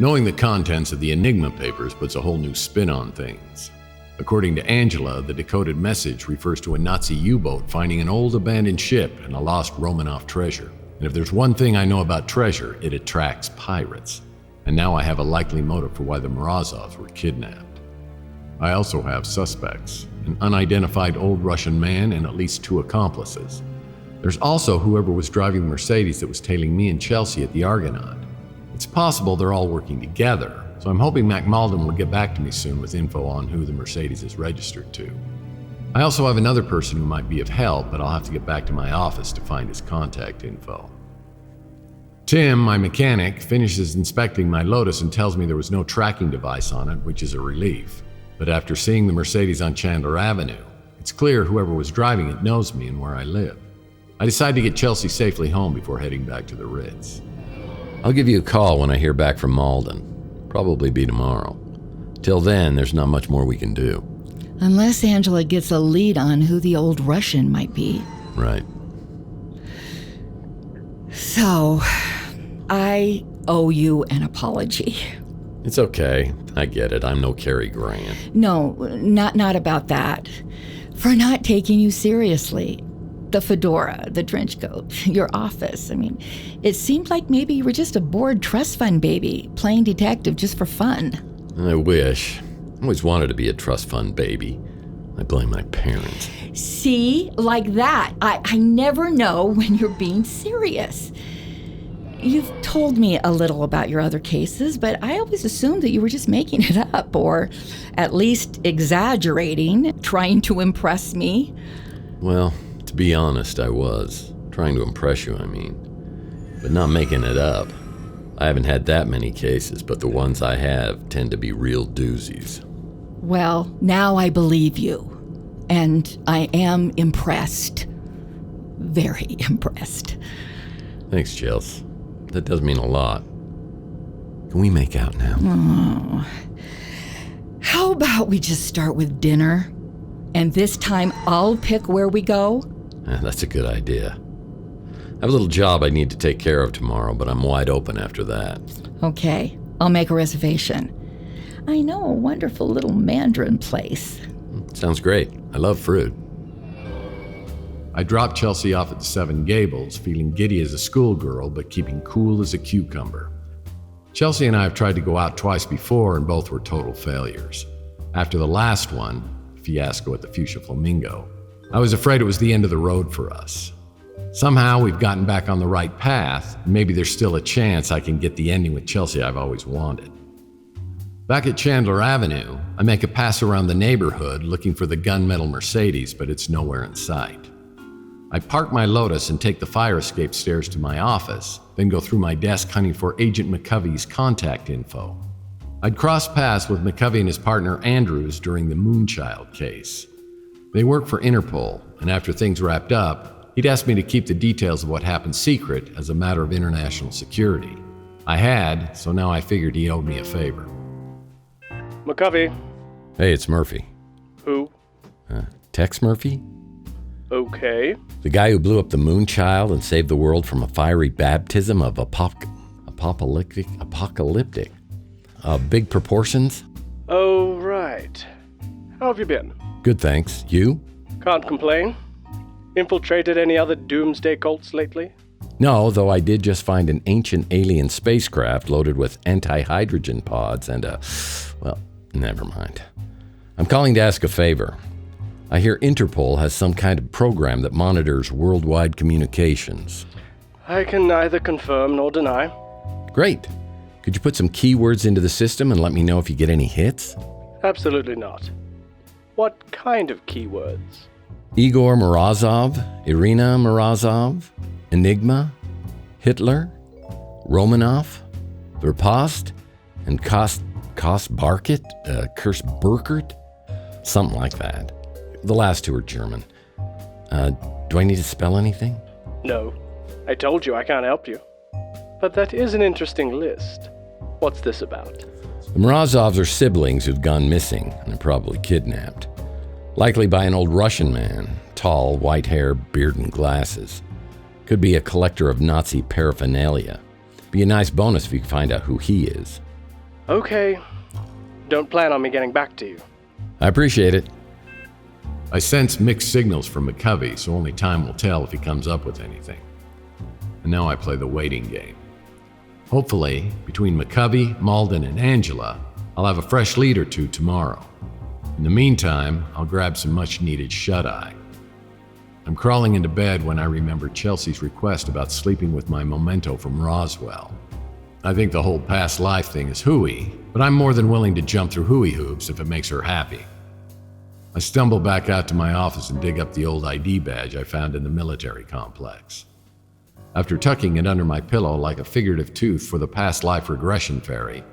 Knowing the contents of the Enigma papers puts a whole new spin on things. According to Angela, the decoded message refers to a Nazi U-boat finding an old abandoned ship and a lost Romanov treasure. And if there's one thing I know about treasure, it attracts pirates. And now I have a likely motive for why the Morozovs were kidnapped. I also have suspects, an unidentified old Russian man and at least 2 accomplices. There's also whoever was driving the Mercedes that was tailing me and Chelsee at the Argonaut. It's possible they're all working together, so I'm hoping Mac Malden will get back to me soon with info on who the Mercedes is registered to. I also have another person who might be of help, but I'll have to get back to my office to find his contact info. Tim, my mechanic, finishes inspecting my Lotus and tells me there was no tracking device on it, which is a relief. But after seeing the Mercedes on Chandler Avenue, it's clear whoever was driving it knows me and where I live. I decide to get Chelsee safely home before heading back to the Ritz. I'll give you a call when I hear back from Malden. Probably be tomorrow. Till then, there's not much more we can do. Unless Angela gets a lead on who the old Russian might be. Right. So, I owe you an apology. It's okay. I get it. I'm no Cary Grant. No, not about that. For not taking you seriously. The fedora, the trench coat, your office. I mean, it seemed like maybe you were just a bored trust fund baby, playing detective just for fun. I wish. I always wanted to be a trust fund baby. I blame my parents. See? Like that. I never know when you're being serious. You've told me a little about your other cases, but I always assumed that you were just making it up, or at least exaggerating, trying to impress me. Well, to be honest, I was. Trying to impress you, I mean. But not making it up. I haven't had that many cases, but the ones I have tend to be real doozies. Well, now I believe you. And I am impressed. Very impressed. Thanks, Chelsee. That does mean a lot. Can we make out now? Oh. How about we just start with dinner? And this time I'll pick where we go? That's a good idea. I have a little job I need to take care of tomorrow, but I'm wide open after that. Okay, I'll make a reservation. I know a wonderful little Mandarin place. Sounds great. I love fruit. I dropped Chelsee off at the Seven Gables, feeling giddy as a schoolgirl, but keeping cool as a cucumber. Chelsee and I have tried to go out twice before, and both were total failures. After the last one, fiasco at the Fuchsia Flamingo, I was afraid it was the end of the road for us. Somehow we've gotten back on the right path, and maybe there's still a chance I can get the ending with Chelsee I've always wanted. Back at Chandler Avenue, I make a pass around the neighborhood looking for the gunmetal Mercedes, but it's nowhere in sight. I park my Lotus and take the fire escape stairs to my office, then go through my desk hunting for Agent McCovey's contact info. I'd crossed paths with McCovey and his partner Andrews during the Moonchild case. They work for Interpol, and after things wrapped up, he'd asked me to keep the details of what happened secret as a matter of international security. I had, so now I figured he owed me a favor. McCovey. Hey, it's Murphy. Who? Tex Murphy? Okay. The guy who blew up the Moonchild and saved the world from a fiery baptism of apocalyptic, big proportions? Oh, right. How have you been? Good, thanks. You? Can't complain. Infiltrated any other doomsday cults lately? No, though I did just find an ancient alien spacecraft loaded with anti-hydrogen pods and well, never mind. I'm calling to ask a favor. I hear Interpol has some kind of program that monitors worldwide communications. I can neither confirm nor deny. Great. Could you put some keywords into the system and let me know if you get any hits? Absolutely not. What kind of keywords? Igor Morozov, Irina Morozov, Enigma, Hitler, Romanov, Verpost, and Kursk Burkert, something like that. The last 2 are German. Do I need to spell anything? No. I told you I can't help you. But that is an interesting list. What's this about? The Morozovs are siblings who've gone missing and are probably kidnapped. Likely by an old Russian man, tall, white hair, beard and glasses. Could be a collector of Nazi paraphernalia. Be a nice bonus if you can find out who he is. Okay. Don't plan on me getting back to you. I appreciate it. I sense mixed signals from McCovey, so only time will tell if he comes up with anything. And now I play the waiting game. Hopefully, between McCovey, Malden, and Angela, I'll have a fresh lead or two tomorrow. In the meantime, I'll grab some much-needed shut-eye. I'm crawling into bed when I remember Chelsea's request about sleeping with my memento from Roswell. I think the whole past life thing is hooey, but I'm more than willing to jump through hooey hoops if it makes her happy. I stumble back out to my office and dig up the old ID badge I found in the military complex. After tucking it under my pillow like a figurative tooth for the past life regression fairy,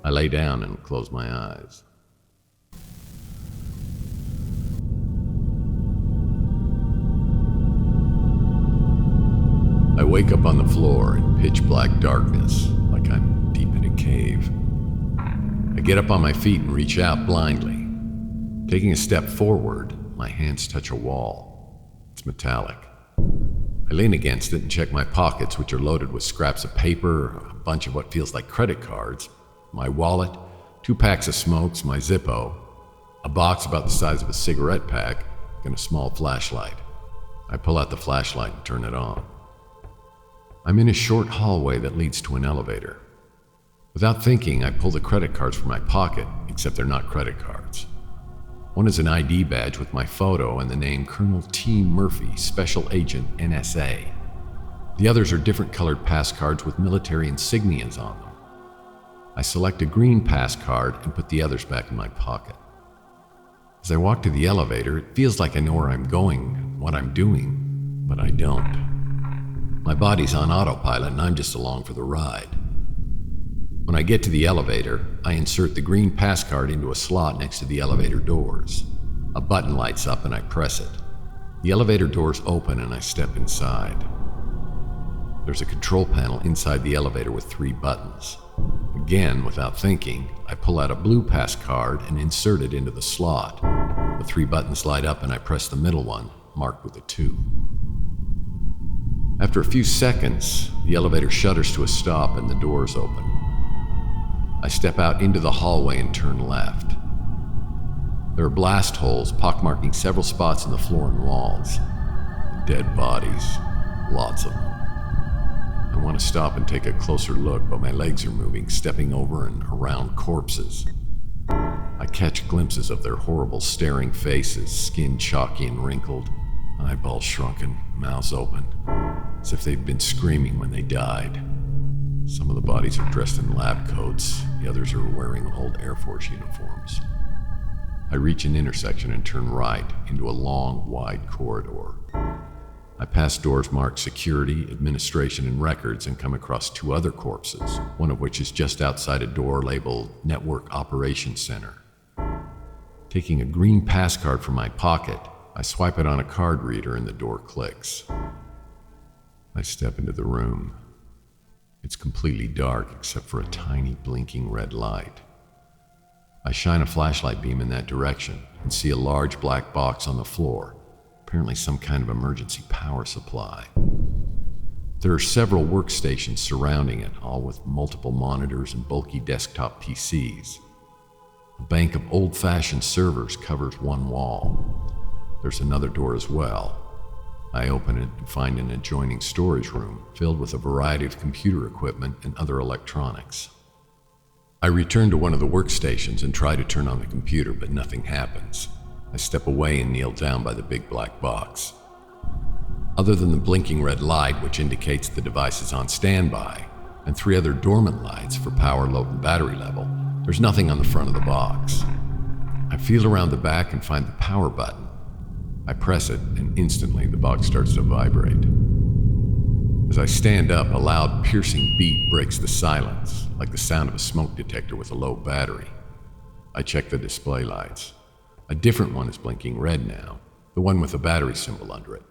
I lay down and close my eyes. I wake up on the floor in pitch black darkness, like I'm deep in a cave. I get up on my feet and reach out blindly. Taking a step forward, my hands touch a wall. It's metallic. I lean against it and check my pockets, which are loaded with scraps of paper, a bunch of what feels like credit cards, my wallet, 2 packs of smokes, my Zippo, a box about the size of a cigarette pack, and a small flashlight. I pull out the flashlight and turn it on. I'm in a short hallway that leads to an elevator. Without thinking, I pull the credit cards from my pocket, except they're not credit cards. One is an ID badge with my photo and the name Colonel T. Murphy, Special Agent, NSA. The others are different colored pass cards with military insignias on them. I select a green pass card and put the others back in my pocket. As I walk to the elevator, it feels like I know where I'm going and what I'm doing, but I don't. My body's on autopilot and I'm just along for the ride. When I get to the elevator, I insert the green pass card into a slot next to the elevator doors. A button lights up and I press it. The elevator doors open and I step inside. There's a control panel inside the elevator with 3 buttons. Again, without thinking, I pull out a blue pass card and insert it into the slot. The 3 buttons light up and I press the middle one, marked with a 2. After a few seconds, the elevator shutters to a stop and the doors open. I step out into the hallway and turn left. There are blast holes pockmarking several spots in the floor and walls. Dead bodies, lots of them. I want to stop and take a closer look, but my legs are moving, stepping over and around corpses. I catch glimpses of their horrible staring faces, skin chalky and wrinkled, eyeballs shrunken, mouths open, as if they'd been screaming when they died. Some of the bodies are dressed in lab coats, the others are wearing old Air Force uniforms. I reach an intersection and turn right into a long, wide corridor. I pass doors marked Security, Administration, and Records and come across 2 other corpses, one of which is just outside a door labeled Network Operations Center. Taking a green pass card from my pocket, I swipe it on a card reader and the door clicks. I step into the room. It's completely dark except for a tiny blinking red light. I shine a flashlight beam in that direction and see a large black box on the floor, apparently some kind of emergency power supply. There are several workstations surrounding it, all with multiple monitors and bulky desktop PCs. A bank of old-fashioned servers covers one wall. There's another door as well. I open it and find an adjoining storage room filled with a variety of computer equipment and other electronics. I return to one of the workstations and try to turn on the computer, but nothing happens. I step away and kneel down by the big black box. Other than the blinking red light, which indicates the device is on standby, and 3 other dormant lights for power, load, and battery level, there's nothing on the front of the box. I feel around the back and find the power button. I press it, and instantly the box starts to vibrate. As I stand up, a loud, piercing beat breaks the silence, like the sound of a smoke detector with a low battery. I check the display lights. A different one is blinking red now, the one with the battery symbol under it.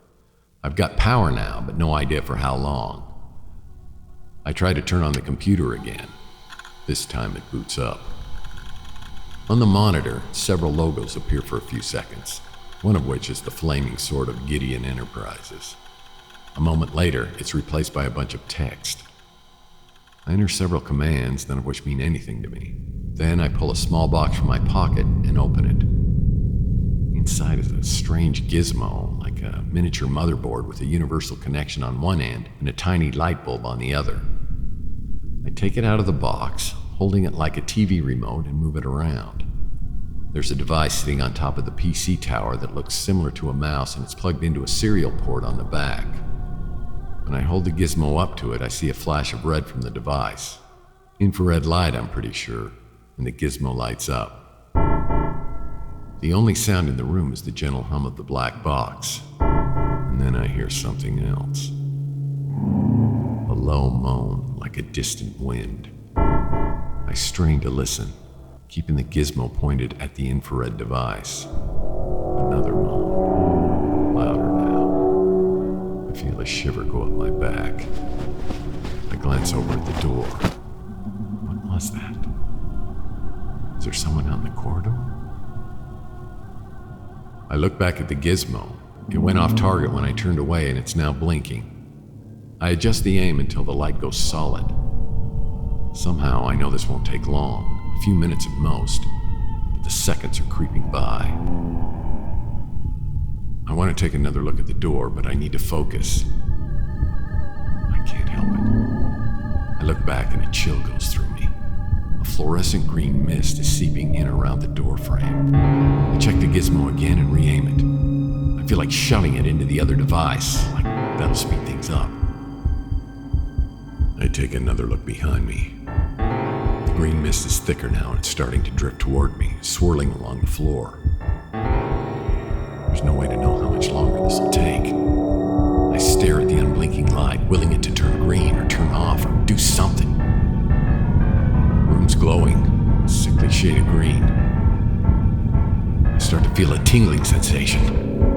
I've got power now, but no idea for how long. I try to turn on the computer again. This time it boots up. On the monitor, several logos appear for a few seconds, one of which is the flaming sword of Gideon Enterprises. A moment later, it's replaced by a bunch of text. I enter several commands, none of which mean anything to me. Then I pull a small box from my pocket and open it. Inside is a strange gizmo, like a miniature motherboard with a universal connection on one end and a tiny light bulb on the other. I take it out of the box, holding it like a TV remote, and move it around. There's a device sitting on top of the PC tower that looks similar to a mouse, and it's plugged into a serial port on the back. When I hold the gizmo up to it, I see a flash of red from the device. Infrared light, I'm pretty sure, and the gizmo lights up. The only sound in the room is the gentle hum of the black box, and then I hear something else. A low moan, like a distant wind. I strain to listen, keeping the gizmo pointed at the infrared device. Another moan, louder now. I feel a shiver go up my back. I glance over at the door. What was that? Is there someone out in the corridor? I look back at the gizmo. It went off target when I turned away, and it's now blinking. I adjust the aim until the light goes solid. Somehow, I know this won't take long, a few minutes at most, but the seconds are creeping by. I want to take another look at the door, but I need to focus. I can't help it. I look back and a chill goes through me. A fluorescent green mist is seeping in around the door frame. I check the gizmo again and re-aim it. I feel like shoving it into the other device, like that'll speed things up. I take another look behind me. The green mist is thicker now and it's starting to drift toward me, swirling along the floor. There's no way to know how much longer this will take. I stare at the unblinking light, willing it to turn green or turn off or do something. The room's glowing, a sickly shade of green. I start to feel a tingling sensation.